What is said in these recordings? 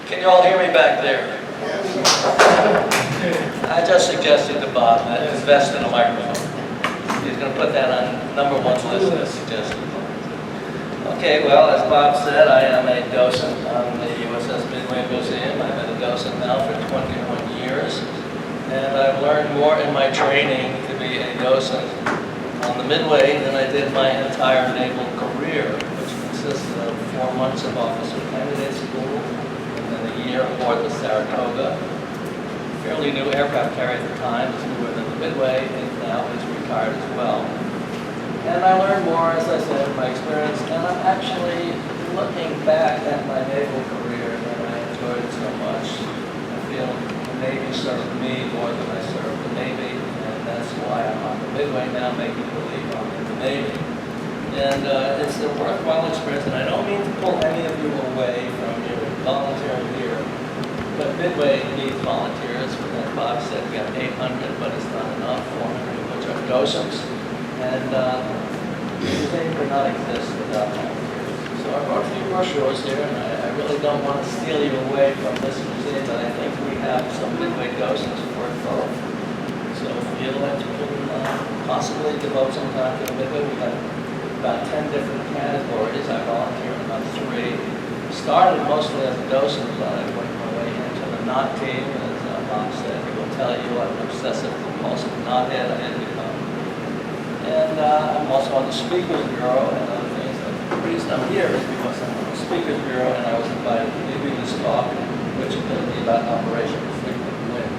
Can you all hear me back there? I just suggested to Bob that invest in a microphone. He's going to put that on #1 list as suggested. Okay, well, as Bob said, I am a docent on the USS Midway Museum. I've been a docent now for 21 years, and I've learned more in my training to be a docent on the Midway than I did my entire naval career, which consisted of 4 months of officer candidate school, and then a year aboard the Saratoga. Fairly new aircraft carrier at the time, was newer than the Midway, and now is retired as well. And I learned more, as I said, in my experience, and I'm actually looking back at my naval career, and I enjoyed it so much. I feel the Navy served me more than I served the Navy, and that's why I'm on the Midway now, making believe I'm in the Navy. And it's a worthwhile experience, and I don't mean to pull any of you away from your volunteering here, but Midway needs volunteers. As Bob said, we got 800, but it's not enough, 400 of which are docents. And the museum could not exist without volunteers. So I wrote a few brochures here, and I really don't want to steal you away from this museum, but I think we have some Midway docents worth both. So if you'd like to possibly devote some time to the Midway, we have about 10 different categories. I volunteer in about 3. Started mostly as a docent, but I worked my way into the knot team. As Bob said, he will tell you I'm an obsessive compulsive knothead. I had become. And I'm also on the Speakers Bureau and other things. The reason I'm here is because I'm on the Speakers Bureau and I was invited to give you this talk, which is going to be about Operation Frequent Wind.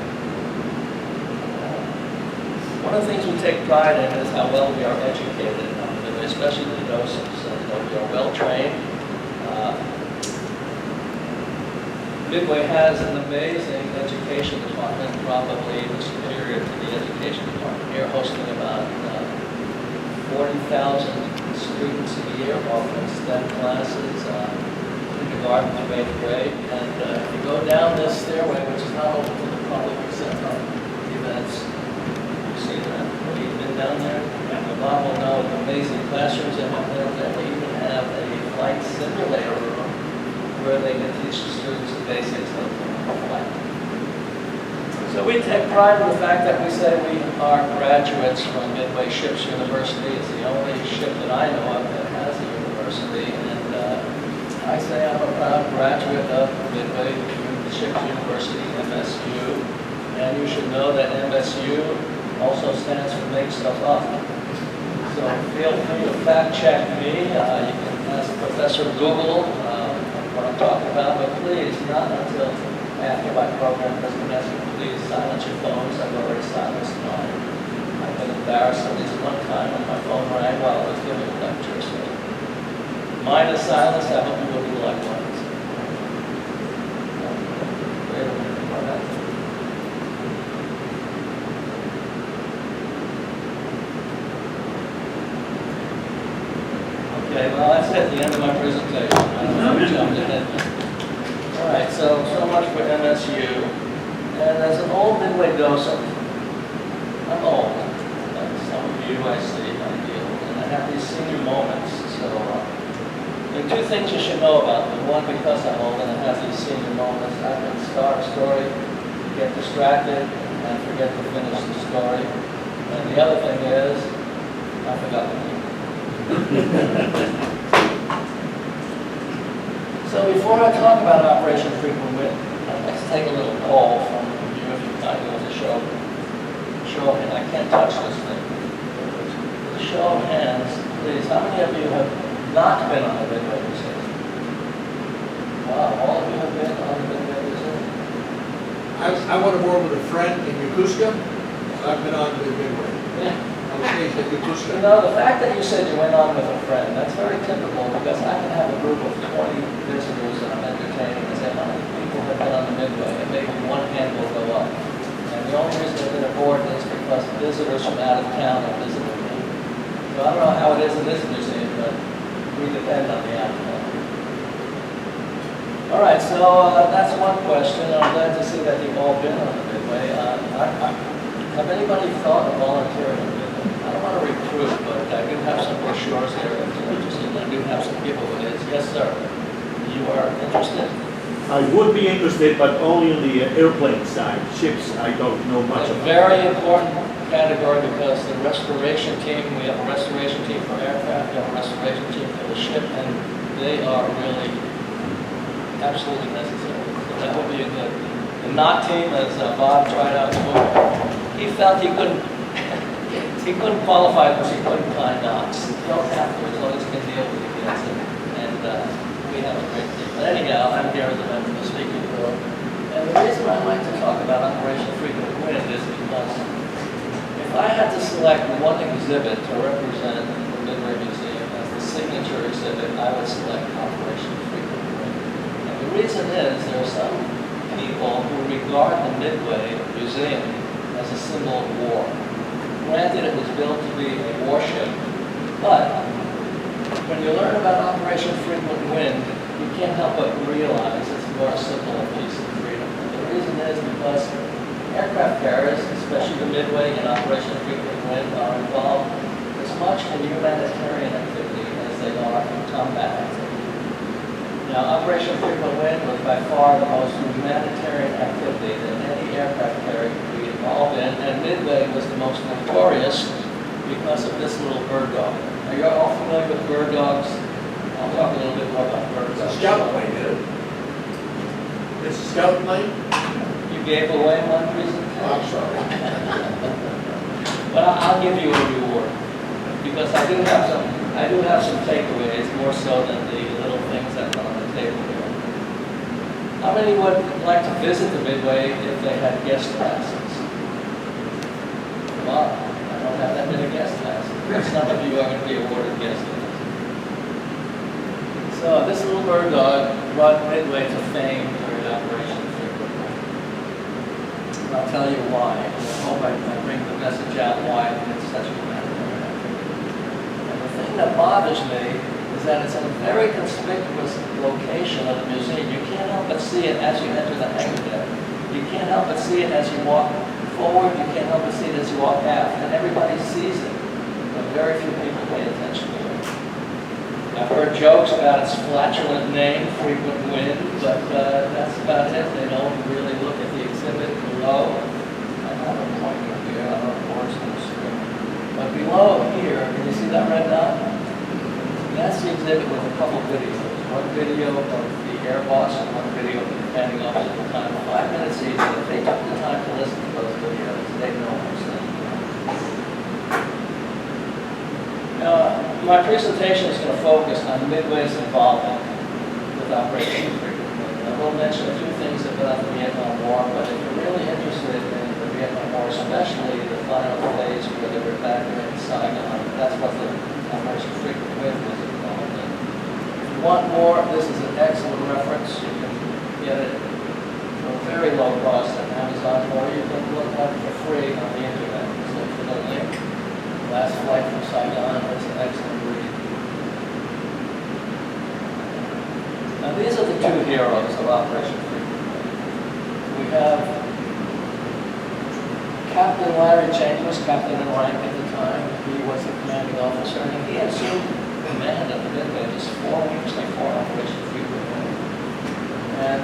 One of the things we take pride in is how well we are educated, especially the docents, and we are well trained. Midway has an amazing education department, probably even superior to the education department here, hosting about 40,000 students a year, offering STEM classes, kindergarten through 8th grade. And if you go down this stairway, which is not open to the public except on events, you see that? Have you been down there? Bob will know the amazing classrooms they have there. They even have a flight simulator room where they can teach the students the basics of flight. So we take pride in the fact that we say we are graduates from Midway Ships University. It's the only ship that I know of that has a university, and I say I'm a proud graduate of Midway Ships University, MSU, and you should know that MSU also stands for Make Stuff Up. So feel free to fact check me. You can ask Professor Google what I'm talking about, but please, not until after my program presentation, please silence your phones. I've already silenced mine. I've been embarrassed at least one time when my phone rang while I was giving a lecture. So mine is silenced. I hope you will do likewise. Wait a minute. What happened? Okay, well, that's at the end of my presentation. I don't know if you jumped ahead. All right, so much for MSU. And as an old Midway docent, I'm old. Like some of you I see, I deal with, and I have these senior moments. So there are 2 things you should know about me. One, because I'm old and I have these senior moments, I can start a story, get distracted, and forget to finish the story. And the other thing is, I forgot the name. So before I talk about Operation Frequent Wind, let's take a little poll from you if you'd like to show of hands. I can't touch this thing. With a show of hands, please, how many of you have not been on the Midway Museum? Wow, all of you have been on the Midway Museum? I went aboard with a friend in Yokosuka, so I've been on the Midway. Yeah. You know, the fact that you said you went on with a friend, that's very typical, because I can have a group of 20 visitors that I'm entertaining and say, how many people have been on the Midway? And maybe one hand will go up. And the only reason they've been aboard is because visitors from out of town are visiting me. So I don't know how it is in this museum, but we depend on the out of town. All right, so that's one question. I'm glad to see that you've all been on the Midway. Have anybody thought of volunteering on the Midway? I don't want to recruit, but I do have some brochures there if you're interested. I do have some giveaways. Yes, sir. You are interested? I would be interested, but only on the airplane side. Ships, I don't know much It's a about. very important category because the restoration team, we have a restoration team for aircraft, we have a restoration team for the ship, and they are really absolutely necessary. So that would be a good. The knot team, as Bob tried out before, he felt he couldn't he couldn't qualify because he couldn't tie knots. You don't have to, as long as you can deal with it, yes. And we have a great team. But anyhow, I'm here as a member of the speaking board. And the reason I like to talk about Operation Frequent Wind is because if I had to select one exhibit to represent the Midway Museum as the signature exhibit, I would select Operation Frequent Wind. And the reason is there are some people who regard the Midway Museum as a symbol of war. Granted, it was built to be a warship, but when you learn about Operation Frequent Wind, you can't help but realize it's more simple a piece of freedom. And the reason is because aircraft carriers, especially the Midway and Operation Frequent Wind, are involved as much in humanitarian activity as they are in combat activity. Now, Operation Frequent Wind was by far the most humanitarian activity that any aircraft carrier could be involved in, and Midway was the most notorious because of this little bird dog. Are you all familiar with bird dogs? I'll talk a little bit more about bird It's dogs. a scout plane, isn't it? It's a scout plane? You gave away one presentation. Oh, I'm sorry. But I'll give you a reward because I do have some takeaways more so than the little things that are on the table here. How many would like to visit the Midway if they had guest passes? Well, I don't have that many guest passes. Some of you are going to be awarded guest passes. So this little bird dog brought Midway to fame during Operation Frequent Wind. And I'll tell you why. I hope I bring the message out why it's such a humanitarian activity. And the thing that bothers me is that it's in a very conspicuous location of the museum. You can't help but see it as you enter the hangar deck. You can't help but see it as you walk forward. You can't help but see it as you walk aft. And everybody sees it, but very few people pay attention to it. I've heard jokes about its flatulent name, Frequent Wind, but that's about it. They don't really look at the exhibit below. I have a pointer here, I don't know where it's on the screen. But below here, can you see that red dot? That's the exhibit with a couple videos. One video of the air boss and one video of the commanding officer at the time. 5 minutes each. If they took the time to listen to those videos, they know what I'm saying. My presentation is going to focus on Midway's involvement with Operation Frequent Wind. I will mention a few things about the Vietnam War, but if you're really interested in the Vietnam War, especially the final phase where they were back in Saigon, that's what the Operation Frequent Wind was involved in. If you want more, this is an excellent reference. You can get it for a very low cost on Amazon, or you can look up for free on the internet. So for the link, Last Flight from Saigon is an excellent read. Now these are the two heroes of Operation Frequent Wind. We have Captain Larry Chang, who was captain in rank at the time. He was the commanding officer, and he assumed command of the Midway just 4 weeks before Operation Frequent Wind. And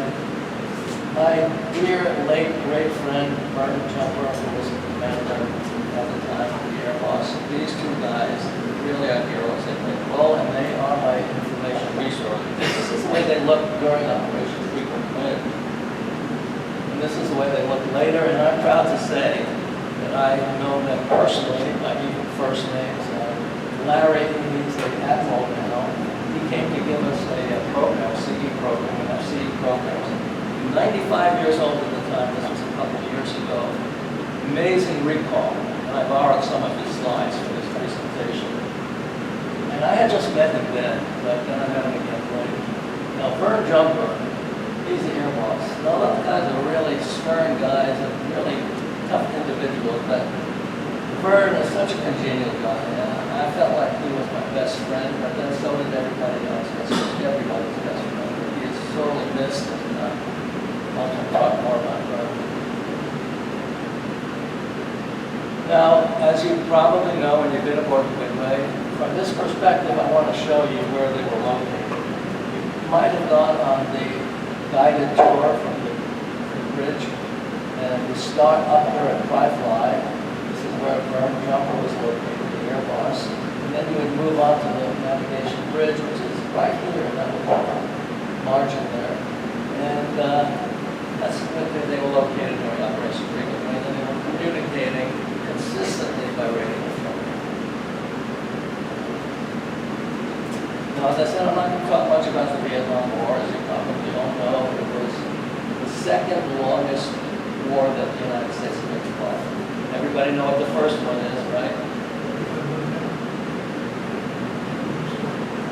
my dear late great friend, Martin Jumper, who was the commander at the time of the Air Boss, these two guys really are heroes. They play a role, and they are my information resource. This is the way they look during Operation Frequent Wind. And this is the way they look later, and I'm proud to say that I know them personally, by even first names. Larry, he's the admiral now. He came to give us a program, CE program. We have CE programs. 95 years old at the time, this was a couple of years ago. Amazing recall. And I borrowed some of his slides for this presentation. And I had just met him then, but then I met him again later. Now, Vern Jumper, he's the air boss. Now, those guys are really stern guys and really tough individuals, but Vern is such a congenial guy. I felt like he was my best friend, but then so did everybody else. It's everybody's best friend. He is sorely missed, and I'll talk more about Vern. Now, as you probably know when you've been aboard the Midway, from this perspective, I want to show you where they were located. You might have gone on the guided tour from the bridge. And we start up here at Fly. This is where Burn Jumper was located, the Airbus. And then you would move on to the navigation bridge, which is right here in that little margin there. And that's where they were located during Operation Frequent Wind, and they were communicating consistently by radio phone. Now, as I said, I'm not going to talk much about the Vietnam War. As you probably all know, it was the second longest war that the United States has been involved in. Everybody know what the first one is, right?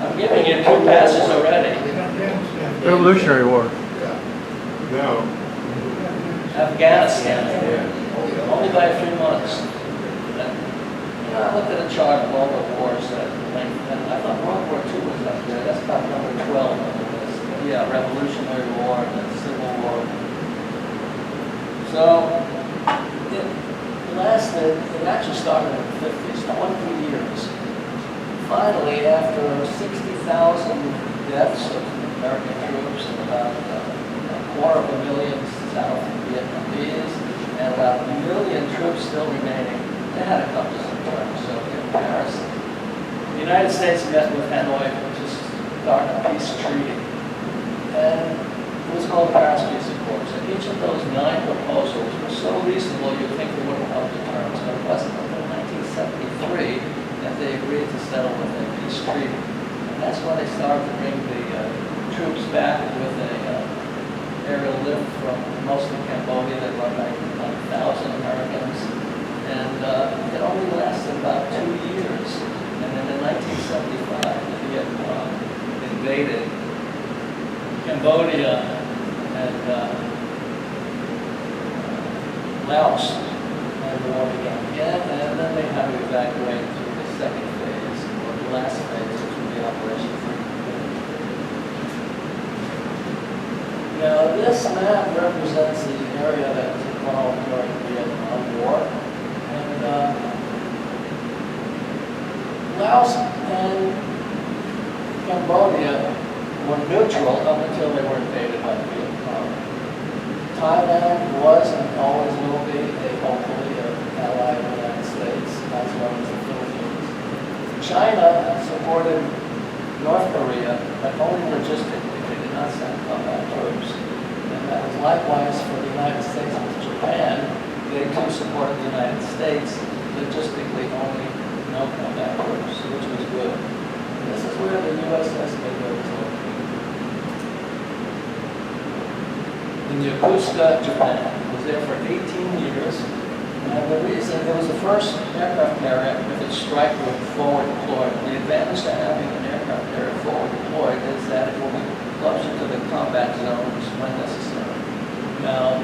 I'm giving you 2 passes already. Revolutionary War. No. Afghanistan, only by a few months. You know, I looked at a chart of all the wars that and I thought World War II was up there. That's about number 12 on the list. Yeah, Revolutionary War and then Civil War. So it lasted, it actually started in the 50s, 20 years. Finally, after 60,000 deaths of American troops and about 250,000 South Vietnamese and about 1 million troops still remaining, they had to come to some terms. So in Paris, the United States met with Hanoi to start a peace treaty. And it was called the Paris Peace Accords. And each of those 9 proposals were so reasonable you'd think they wouldn't come to terms. But it wasn't until 1973 that they agreed to settle with a peace treaty. And that's when they started to bring the troops back with a aerial lift from mostly Cambodia that brought back 1,000 Americans. And it only lasted about 2 years. And then in 1975, the Vietnam invaded Cambodia and Laos, and the war began again, and then they had to evacuate to the second phase, or the last phase, which would be Operation Freedom. Now, this map represents the area that was involved during the Vietnam War, and Laos and Cambodia were neutral up until they were invaded by the Vietnam. Thailand was and always will be hopefully an ally of the United States, as well as the Philippines. China supported North Korea, but only logistically. They did not send combat troops. And that was likewise for the United States with Japan. They too supported the United States, logistically only no combat troops, which was good. And this is where the USS Midway was located. In Yokosuka, Japan. It was there for 18 years. And the reason, it was the first aircraft carrier with its strike group forward deployed. The advantage to having an aircraft carrier forward deployed is that it will be closer to the combat zones when necessary. Now,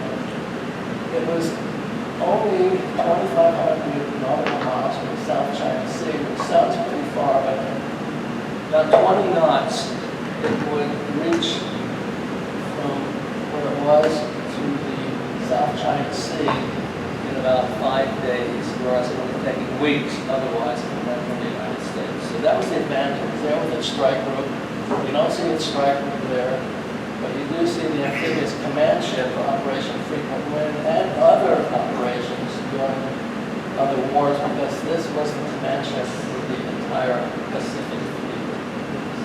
it was only 2,500 nautical miles from the South China Sea, which sounds pretty far, but about 20 knots it would reach from where it was to the South China Sea in about 5 days, whereas it would have taken weeks otherwise if it went from the United States. So that was the advantage. It was there with its strike group. You don't see its strike group there, but you do see the amphibious command ship for Operation Frequent Wind and other operations during other wars, because this was the command ship for the entire Pacific Fleet,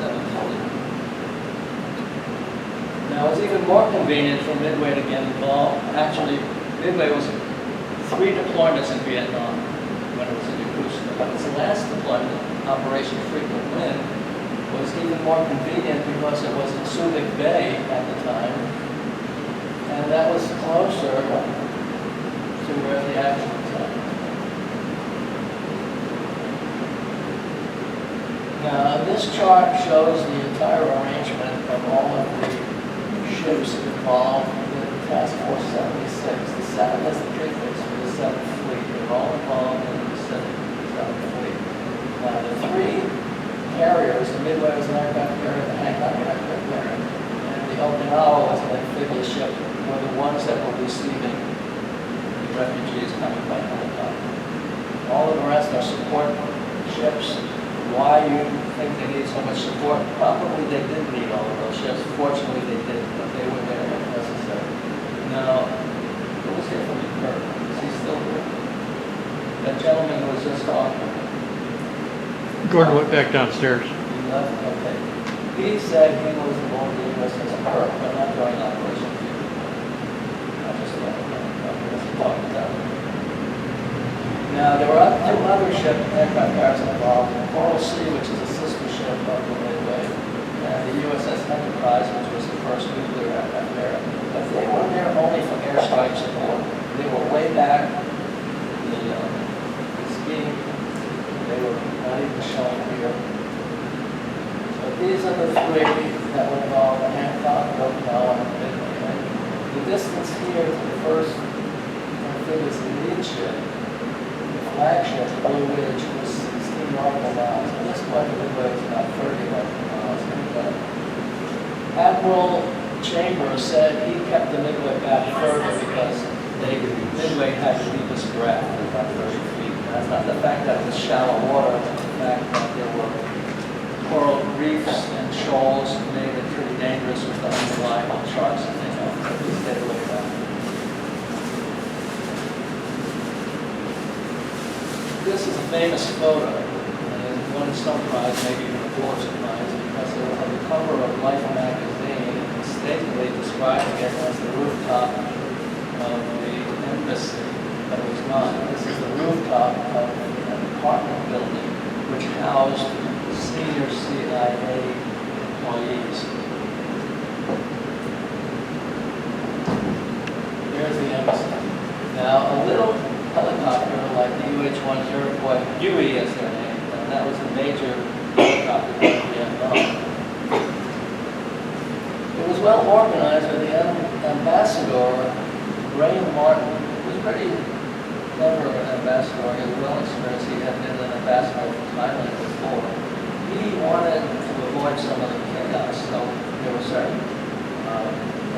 7th Fleet. Now, it's even more convenient for Midway to get involved. Actually, Midway was 3 deployments in Vietnam when it was in Yokosuka. But its last deployment, Operation Frequent Wind, was even more convenient because it was in Subic Bay at the time, and that was closer to where the action was happening. Now, this chart shows the entire arrangement of all of the ships involved in Task Force 76. The 7 is the prefix for the 7th Fleet. They're all involved in the 7th Fleet. Now, the 3 carriers, the Midway was an aircraft carrier, the Hancock an aircraft carrier, and the Okinawa was an amphibious ship, were the ones that were receiving the refugees coming by helicopter. All of the rest are support ships, why you think they need so much support. Probably they didn't need all of those ships. Fortunately, they didn't, but they were there if necessary. Now, who was here from the Kirk? Is he still here? That gentleman who was just talking. Gordon went back downstairs. He left, okay. He said he was aboard the USS Kirk, but not during Operation Fury. I just thought talking about it. Now, there were two other aircraft carriers involved, the Coral Sea, which is a sister ship of the Midway, and the USS Enterprise, which was the first nuclear aircraft carrier. But they were there only for airstrike support. They were way back in the scheme. They were not even shown here. So these are the three that were involved, the Hancock, Okinawa, and Midway. And the distance here to the first amphibious lead ship, flagship, Blue Ridge, was 16 nautical miles. At this point, the Midway was about 30 nautical miles. And, Admiral Chambers said he kept the Midway back further because Midway had the deepest draft at about 30 feet. And that's not the fact that it was shallow water, but the fact that there were coral reefs and shoals made it pretty dangerous with the underlying sharks and things like that. He stayed away from that. This is a famous photo, and one summarized, maybe even a Pulitzer Prize, because it was on the cover of Life magazine, and mistakenly describing it as the rooftop of the embassy, but it was not. This is the rooftop of an apartment building which housed senior CIA employees. There's the embassy. Now, a little helicopter like the UH-1 Iroquois, Huey is their name, and that was a major helicopter in Vietnam. It was well organized, and the ambassador, Graham Martin, was pretty clever ambassador. He was well experienced. He had been an ambassador for Thailand before. He wanted to avoid some of the chaos, so there were certain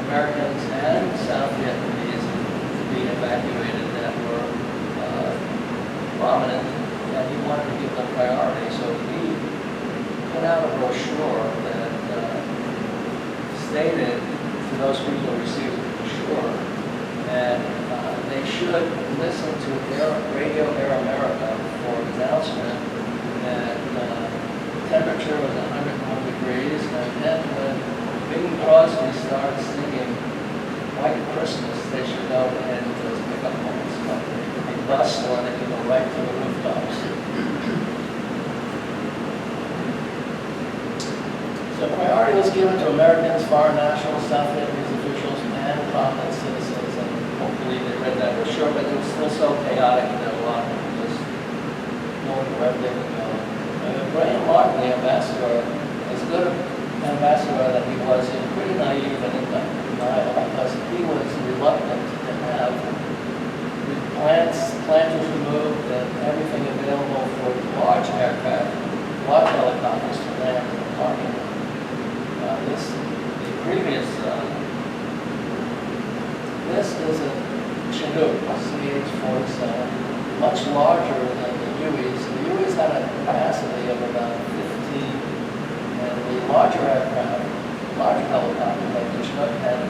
Americans and South Vietnamese to be evacuated that were prominent, and he wanted to give them priority. So he put out a brochure that stated to those people who received the brochure, and they should listen to Radio Air America for an announcement that temperature was 101 degrees, and then when Bing Crosby started singing White Christmas, they should go ahead and just pick up homes. They could be bus, or they could go right to the rooftops. So priority was given to Americans, foreign nationals, South Vietnamese officials, and prominent citizens, and hopefully they read that brochure, but it was still so chaotic that a lot of people just knowing where they would go. Graham Martin, the ambassador, as good an ambassador that he was, pretty naive and in denial, because he was reluctant to have the plant was removed and everything available for large aircraft, large helicopters to land in the parking lot. The previous, this is a Chinook, CH-47, much larger than the Hueys. The Hueys had a capacity of about 15, and the larger aircraft, larger helicopter like the Chinook had a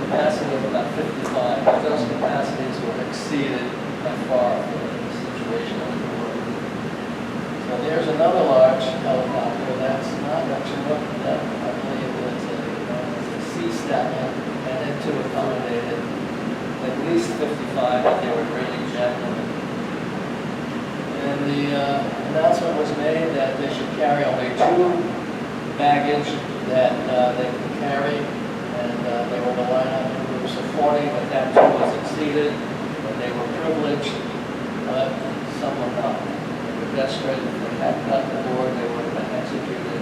capacity of about 55. But those capacities were exceeded by far for the situation of the world. So there's another large helicopter that's not a Chinook, that I believe it's a Sea Stallion, and it too accommodated at least 55 that they were really jamming. And the announcement was made that they should carry only 2 baggage that they could carry, and they were to line up in groups of 40, but that too was exceeded, and they were privileged, but some were not. They were desperate. If they hadn't gotten aboard, they would have been executed.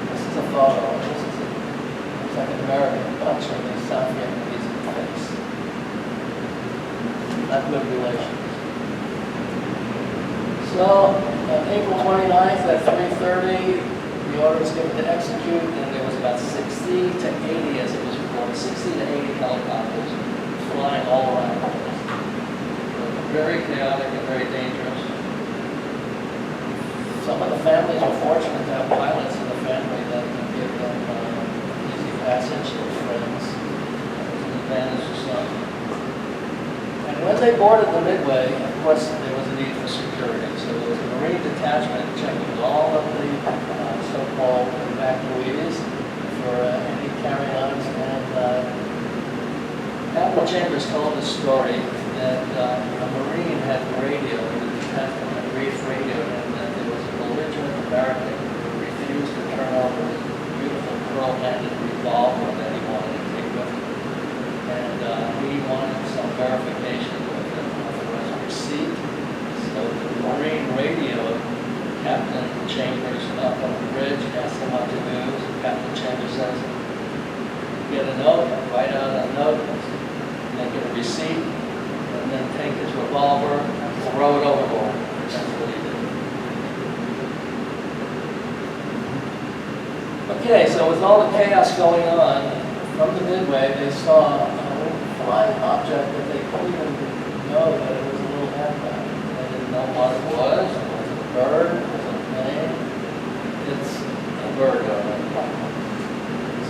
This is a photo. It's like an American punching the South Vietnamese in the face. Not good relations. So, on April 29th at 3:30, the order was given to execute, and there was about 60 to 80, as it was reported, 60 to 80 helicopters flying all around the place. Very chaotic and very dangerous. some of the families were fortunate to have pilots in the family that could give them easy passage to friends. That was an advantage to some. And when they boarded the Midway, of course, there was a need for security. So there was a Marine detachment checking all of the so-called evacuees for any carry-ons. And Admiral Chambers told the story that a Marine had radio, the detachment had radio, and that there was a belligerent American who refused to turn over his beautiful pearl-handled revolver that he wanted to take with him. And he wanted some verification with an authorized receipt. So the Marine radioed Captain Chambers up on the bridge, asked him what to do. Captain Chambers says, get a note, write out a note, make it a receipt, and then take his revolver and throw it overboard. That's what he did. Okay, so with all the chaos going on, from the Midway, they saw a little flying object that they couldn't even know that it was a little aircraft. They didn't know what it was. Was it a bird? Was it a plane? It's a bird.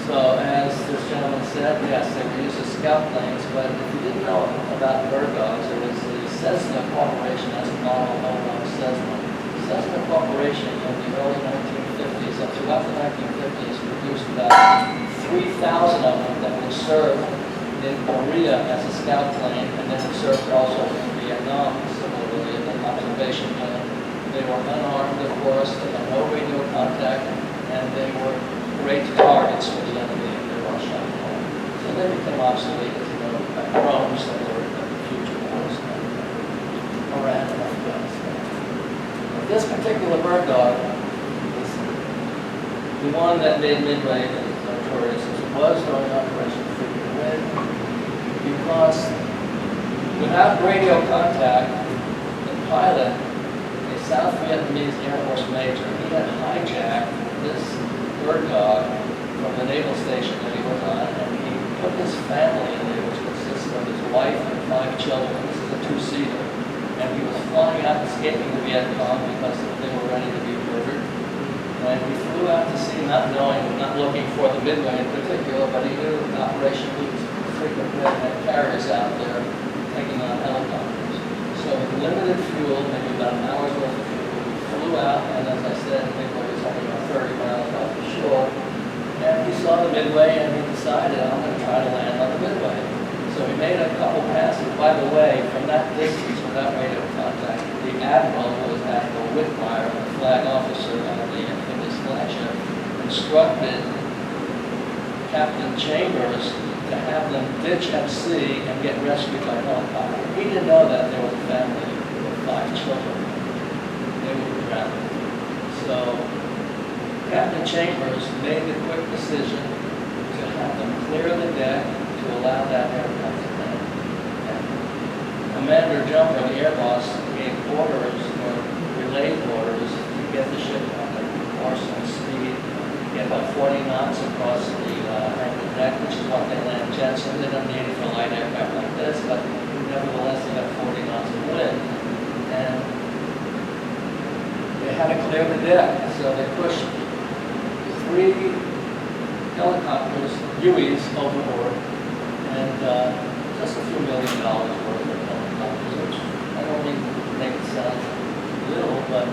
So as this gentleman said, yes, they were used as scout planes, but if you didn't know about bird dogs, there was the Cessna Corporation, that's a model of Cessna. Cessna Corporation in the early 1950s, up throughout the 1950s, produced about 3,000 of them that were served in Korea as a scout plane, and then served also in Vietnam, similarly in an observation plane. They were unarmed, of course, they had no radio contact, and they were great targets for the enemy if they were shot down. So they became obsolete, as you know, by drones that were in the future wars, Iran and Afghanistan. But this particular bird dog was the one that made Midway notorious, as it was during Operation Freedom Wind, because without radio contact, the pilot, a South Vietnamese Air Force major, he had hijacked this bird dog from the naval station that he was on, and he put his family in there, which consists of his wife and 5 children. This is a 2-seater. And he was flying out, escaping the Viet Cong because they were ready to be murdered. And he flew out to sea, not knowing, not looking for the Midway in particular, but he knew the operation was frequently had carriers out there taking on helicopters. So with limited fuel, maybe about an hour's worth of fuel, he flew out, and as I said, Midway was only about 30 miles off the shore. And he saw the Midway, and he decided, I'm going to try to land on the Midway. So he made a couple passes. By the way, from that distance, without radio contact, the admiral, who was Admiral Whitmire, the flag officer on the amphibious flagship, instructed Captain Chambers to have them ditch at sea and get rescued by helicopter. He didn't know that there was a family with 5 children. They were drowned. So Captain Chambers made the quick decision to have them clear the deck to allow that aircraft to land. And Commander Jumper, the air boss, gave orders, or relayed orders, to get the ship on the course and speed, get about 40 knots across the anchor deck, which is what they land jets. So they don't need it for a light aircraft like this, but nevertheless they got 40 knots of wind. And they had to clear the deck, so they pushed 3 helicopters, Hueys, overboard, and just a few $1 million worth of helicopters, which I don't mean to make it sound little, but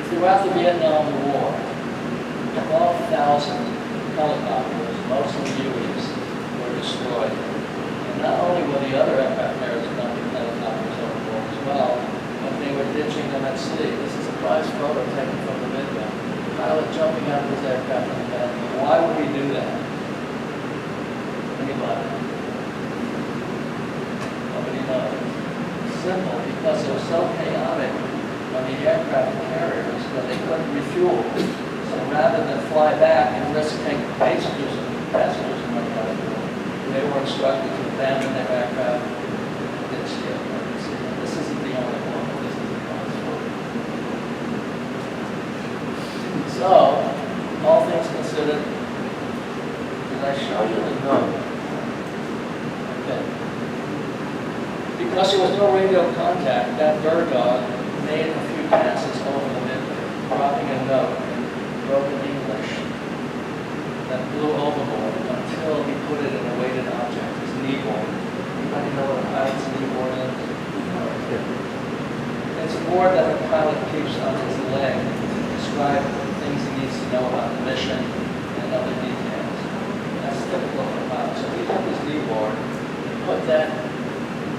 throughout the Vietnam War, 12,000 helicopters, mostly Hueys, were destroyed. And not only were the other aircraft carriers dumping helicopters overboard as well, but they were ditching them at sea. This is a prize photo taken from the Midway. Pilot jumping out of his aircraft in the back. Why would he do that? Anybody? Nobody knows. Simple, because it was so chaotic on the aircraft carriers that they couldn't refuel. So rather than fly back and risk taking passengers and running out of fuel, they were instructed to abandon their aircraft and ditch the aircraft. This isn't the only one. This is the one story. So, all things considered, did I show you the note? Okay. Because there was no radio contact, that bird dog made a few passes over the dropping a note in broken English that blew overboard until he put it in a weighted object, his kneeboard. Anybody know what a pilot's kneeboard is? It's a board that a pilot keeps on his leg to describe things he needs to know about the mission and other details. That's typical of a pilot. So he took his kneeboard and put that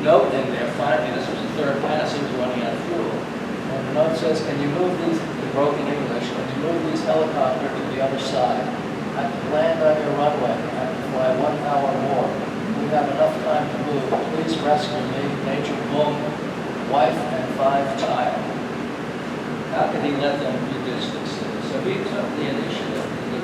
note in there. Finally, this was the third pass, he was running out of fuel. And the note says, can you move these, in broken English, can you move these helicopters to the other side? I can land on your runway. I can fly 1 hour more. We have enough time to move. Please rescue me, Major Boom, wife and 5 child. How could he let them reduce this? So he took the initiative to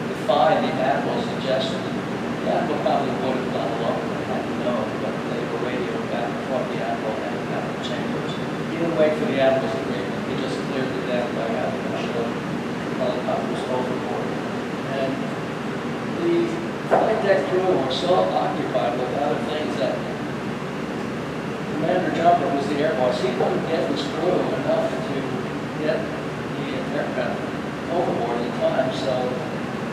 defy the Admiral's suggestion. The Admiral probably would have gone along with it, I don't know, but they were radioing back and forth, the Admiral and Captain Chambers. He didn't wait for the Admiral's agreement. He just cleared the deck by having them show helicopters overboard. And the flight deck crew were so occupied with other things that Commander Jumper was the air boss. He couldn't get his crew enough to get the aircraft overboard in time, so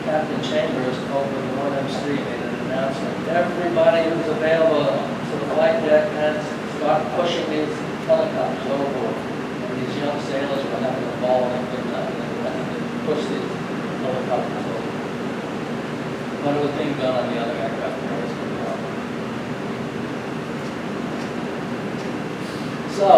Captain Chambers over the 1MC made an announcement. Everybody who's available to the flight deck and start pushing these helicopters overboard. And these young sailors were having a ball and they were push these helicopters overboard. But it was being done on the other aircraft carriers as well. So,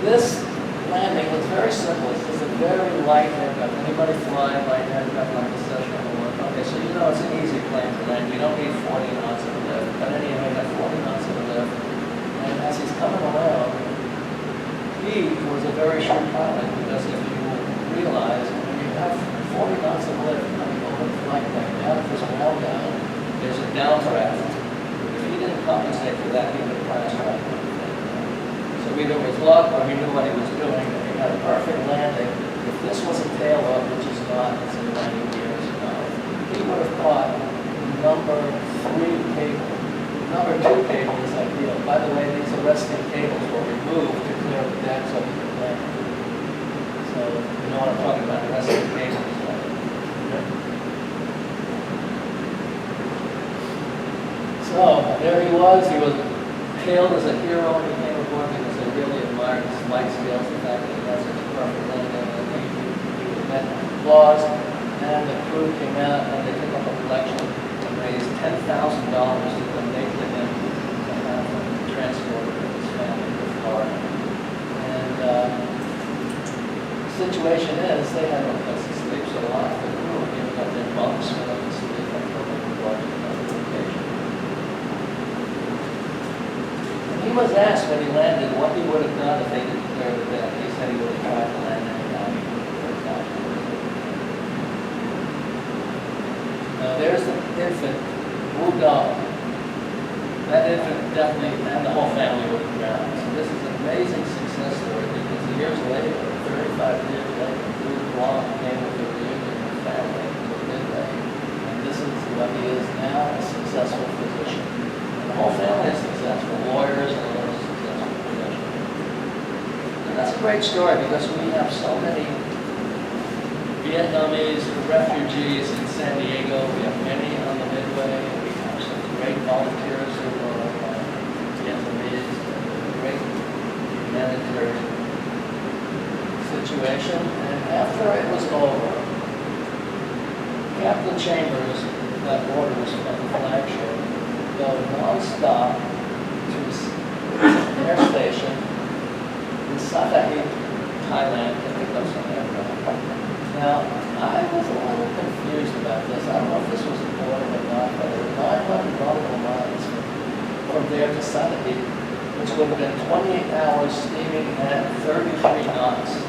this landing was very simple. It's just a very light aircraft. Anybody fly a light aircraft like the Cessna will work? Okay, so you know it's an easy plane to land. You don't need 40 knots of lift. But anyway, that 40 knots of lift. And as he's coming around, he was a very sharp pilot because if you realize when you have 40 knots of lift coming over the flight deck, now if there's a well down, there's a downdraft. If he didn't compensate for that, he would have crashed right. So either it was luck or he knew what he was doing, and he had a perfect landing. If this was a tail up, which is not, it's in 90 years ago, he would have caught number 3 cable. Number 2 cable is ideal. By the way, these arresting cables were removed to clear the deck so he could land. So you know what I'm talking about, arresting cables. So there he was hailed as a hero when he came aboard because they really admired his flight skills, the fact that he has such a perfect landing, and he was met with applause, and the crew came out and they took up a collection and raised $10,000 to donate to him to have him transported with his family to Florida. And the situation is they had no place to sleep, so a lot of the crew were giving up their bunks for them to sleep until they were brought to another location. He was asked when he landed what he would have done if they didn't clear the deck. He said he would have tried to land anyhow. He would have worked out. Now there's the infant, moved on. That infant definitely, and the whole family would have drowned. So this is an amazing success story because years later, 35 years later, Luke Long came with a reunion with family to Midway. And this is what he is now, a successful physician. The whole family is successful, lawyers and other successful professionals. And that's a great story because we have so many Vietnamese refugees in San Diego. We have many on the Midway. We have some great volunteers who are Vietnamese. A great humanitarian situation. And after it was over, Captain Chambers got orders from the flagship go non-stop to an air station in Satahi, Thailand, to pick up some aircraft. Now, I was a little confused about this. I don't know if this was important or not, but it was 900 nautical miles from there to Satahi, which would have been 28 hours steaming at 33 knots.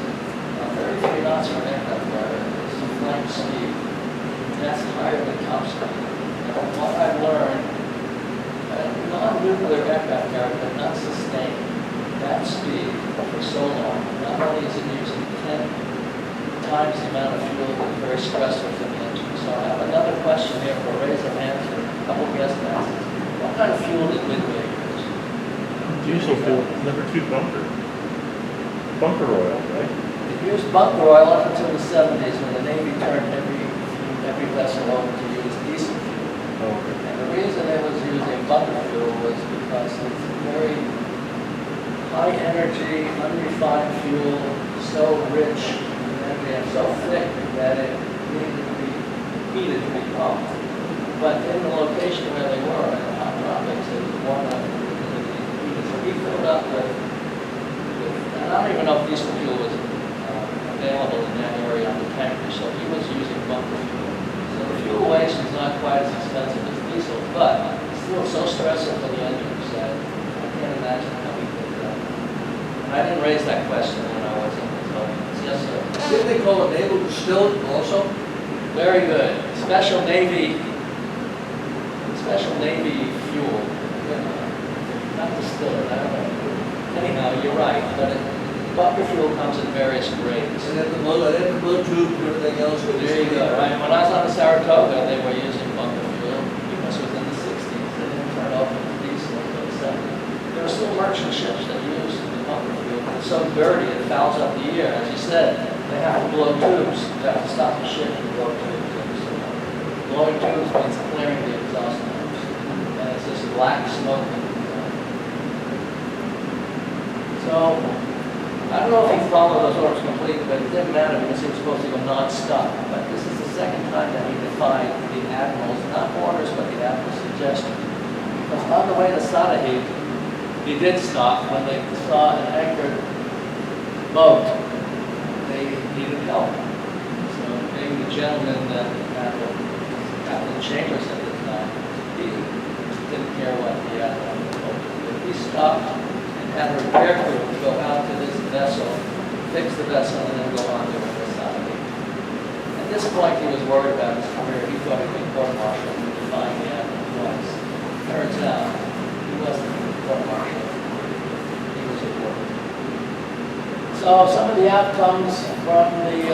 Now, 33 knots for an aircraft carrier is a flight speed. That's higher than top speed. And from what I've learned, non-nuclear aircraft carrier could not sustain that speed for so long. Not only is it using 10 times the amount of fuel, it's very stressful for the engine. So I have another question here for a raise of hands for a couple of guest answers. What kind of fuel did Midway use? Diesel fuel. Number 2 bunker. Bunker oil, right? It used bunker oil up until the 70s when the Navy turned every vessel over to use diesel fuel. And the reason it was using bunker fuel was because it's very high energy, unrefined fuel, so rich in energy and so thick that it needed to be heated to be pumped. But in the location where they were, in the hot tropics, it was warm enough to be heated. So he filled up with, and I don't even know if diesel fuel was available in that area on the tanker, so he was using bunker fuel. So the fuel waste is not quite as expensive as diesel, but it's still so stressful for the engines that I can't imagine how he did that. And I didn't raise that question when I was in the audience. Yes, sir. Didn't they call it naval distillate also? Very good. Special Navy fuel. Not distillate, I don't know. Anyhow, you're right, but bunker fuel comes in various grades. And then the blow tube and everything else. There you go, right? When I was on the Saratoga, they were using bunker fuel because it was in the 60s. They didn't turn off into diesel until the 70s. There are still merchant ships that use the bunker fuel. It's so dirty, it fouls up the air. As you said, they have to blow tubes. They have to stop the ship and blow tubes. Blowing tubes means clearing the exhaust pipes. And it's this black smoke that comes out. So, I don't know if he followed those orders completely, but it didn't matter because he was supposed to go non-stop. But this is the second time that he defied the admiral's, not orders, but the admiral's suggestion. Because on the way to Sana'i, he did stop when they saw an anchored boat. They needed help. So being the gentleman that Captain Chambers at the time, he didn't care what the admiral told him. He stopped and had a repair crew to go out to this vessel, fix the vessel, and then go on to the Sana'i. At this point, he was worried about his career. He thought he'd be court-martialed and defying the admiral twice. Turns out, he wasn't court-martialed. He was at work. So some of the outcomes from the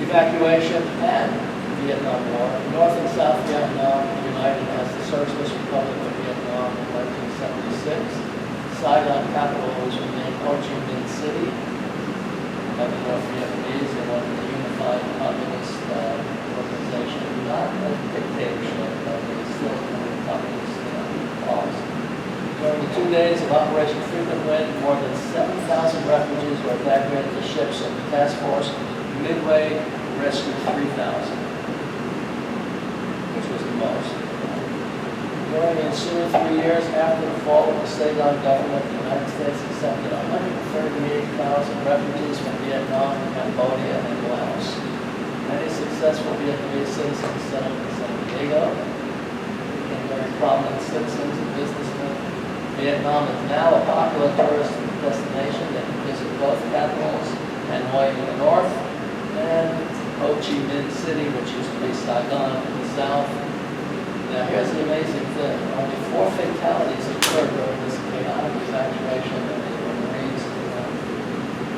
evacuation and Vietnam War. North and South Vietnam united as the Socialist Republic of Vietnam in 1976. Saigon capital was renamed Ho Chi Minh City by the North Vietnamese. They wanted a unified communist organization, not a dictatorship, but a still communist cause. During the 2 days of Operation Frequent Wind, more than 7,000 refugees were evacuated to ships, and the task force Midway rescued 3,000. Which was the most. During the ensuing 3 years after the fall of the Saigon government, the United States accepted 138,000 refugees from Vietnam, Cambodia, and Laos. Many successful Vietnamese citizens settled in San Diego, became very prominent citizens and businessmen. Vietnam is now a popular tourist destination that can visit both capitals, Hanoi in the north, and Ho Chi Minh City, which used to be Saigon in the south. Now here's the amazing thing. Only 4 fatalities occurred during this chaotic evacuation of the Marines.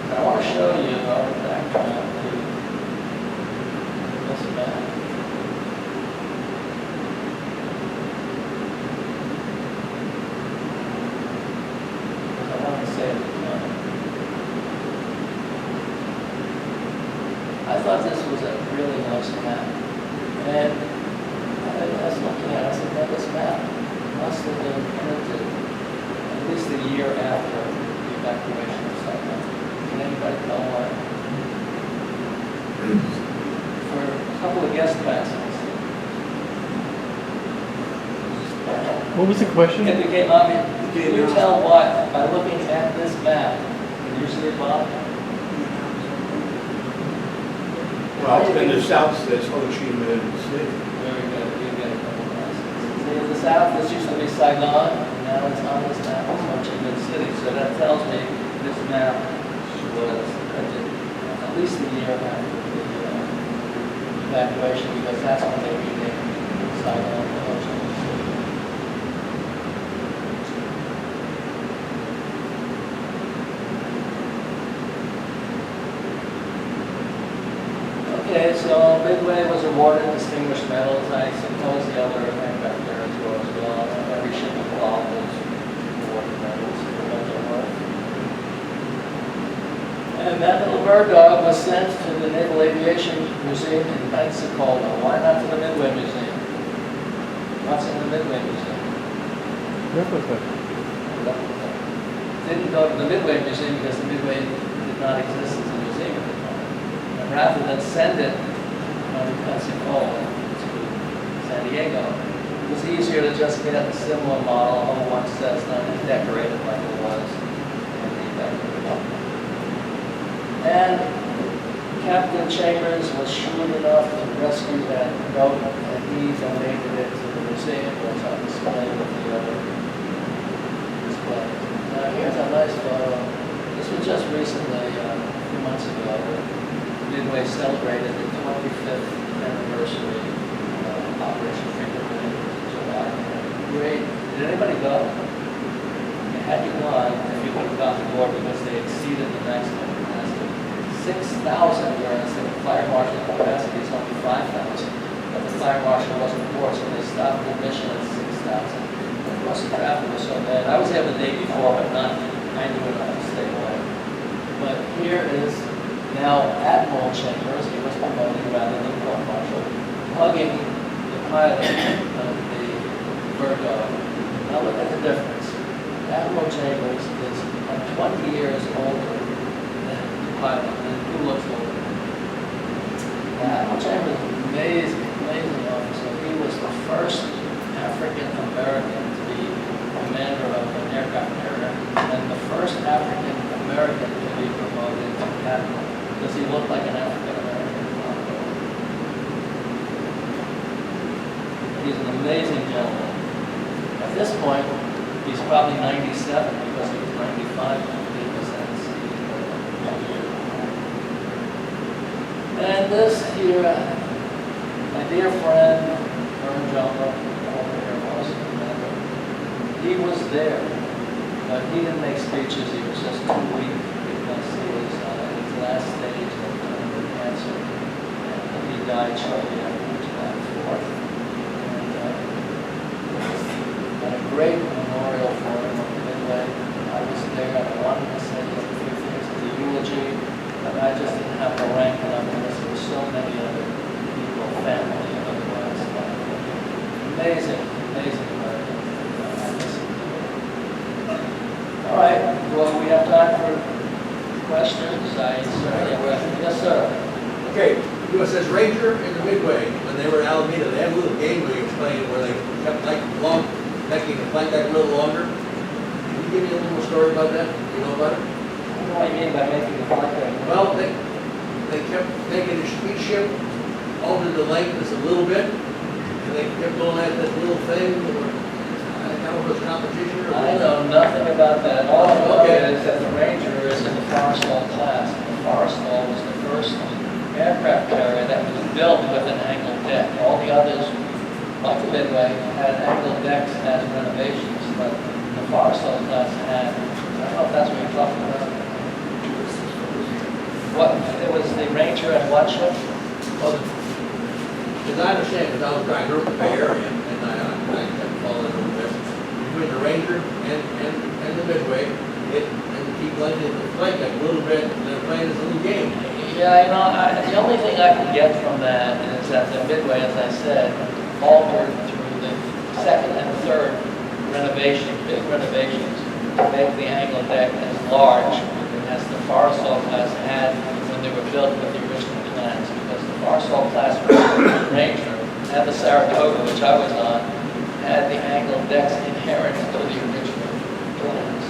And I want to show you our background to this map. Because I want to say it again. I thought this was a really nice map. And I was looking at it, I said, well, this map must have been printed at least a year after the evacuation of Saigon. Can anybody tell why? For a couple of guest passes. What was the question? It became obvious. Can you tell why by looking at this map? Can you see it, Bob? Well, in the south says Ho Chi Minh City. Very good. You get a couple of passes. See, in the south, this used to be Saigon, and now it's on this map as Ho Chi Minh City. So that tells me this map was printed at least a year after the evacuation, because that's when they renamed Saigon to Ho Chi Minh City. Okay, so Midway was awarded distinguished medals. I suppose the other aircraft carriers were as well. Every ship involved was awarded medals for what they were. And that little bird dog was sent to the Naval Aviation Museum in Pensacola. Why not to the Midway Museum? What's in the Midway Museum? Replica. Didn't go to the Midway Museum because the Midway did not exist as a museum at the time. And rather than send it from Pensacola to San Diego, it was easier to just get a similar model of one Cessna and decorate it like it was in the decorated. And Captain Chambers was shrewd enough to rescue that note, and he donated it to the museum, which on display with the other display. Now here's a nice photo. This was just recently, a few months ago, Midway celebrated the 25th anniversary of Operation Freedom in July. Great. Did anybody go? Had you gone, if you would have got the board because they exceeded the maximum capacity. 6,000, whereas the fire marshal capacity is only 5,000. But the fire marshal wasn't aboard, so they stopped the mission at 6,000. Of course, the traffic was so bad. I was there the day before, but not, I knew it, I had to stay away. But here is now Admiral Chambers, he was promoted rather than court marshal, hugging the pilot of the Virgo. Now look at the difference. Admiral Chambers is like 20 years older than the pilot, and who looks older? Admiral Chambers is an amazing officer. He was the first African American to be commander of an aircraft carrier, and the first African American to be promoted to admiral, because he looked like an African American. He's an amazing gentleman. At this point, he's probably 97 because he was 95 when he was at sea. And this here, my dear friend, Vern Jumbo, former Air Force commander, he was there, but he didn't make speeches. He was just too weak because he was in his last stage of cancer, and he died shortly after July 4th. And a great memorial for him on the Midway. I was there, and I wanted to say a few things to the eulogy, but I just didn't have the rank enough because there were so many other people, family, and otherwise. Amazing American. I listened to it. All right, well, we have time for questions. I certainly will. Yes, sir. Okay, USS Ranger and the Midway, when they were in Alameda, they had a little game where you explained where they kept making the flight deck a little longer. Can you give me a little more story about that? You know about it? What do you mean by making the flight deck? Well, they kept taking each ship, altered the length just a little bit, and they kept going at that little thing, or I don't know if it was competition or. I know nothing about that. All I know Okay. is that the Ranger is in the Forrestal class. The Forrestal was the first aircraft carrier that was built with an angled deck. All the others, like the Midway, had angled decks as renovations, but the Forrestal class had, I don't know if that's what you're talking about. What, it was the Ranger and what ship? Well, as I understand, because I grew up in the Bay Area, and I kept following a little bit, between the Ranger and the Midway, and keep letting the flight deck a little bit, and they're playing this little game. Yeah, the only thing I can get from that is that the Midway, as I said, altered through the second and third renovation, big renovations, to make the angled deck as large as the Forrestal class had when they were built with the original plans, because the Forrestal class Ranger and the Saratoga, which I was on, had the angled decks inherent to the original plans.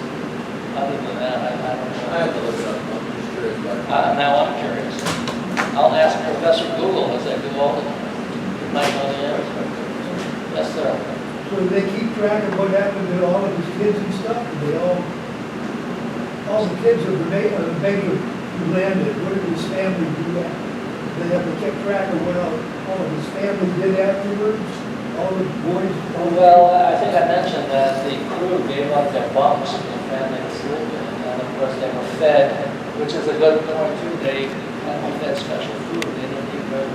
Other than that, I don't know. I have to look it up, I'm just curious about it. Now I'm curious. I'll ask Professor Google as I do all the time. You might know the answer. Yes, sir. So they keep track of what happened to all of his kids and stuff? They all the kids of the Major who landed, what did his family do that? They have to keep track of what all of his family did afterwards? All the boys? Well, I think I mentioned that the crew gave up their bunks for the family to sleep in, and of course they were fed, which is a good point too. They had to be fed special food. They didn't eat very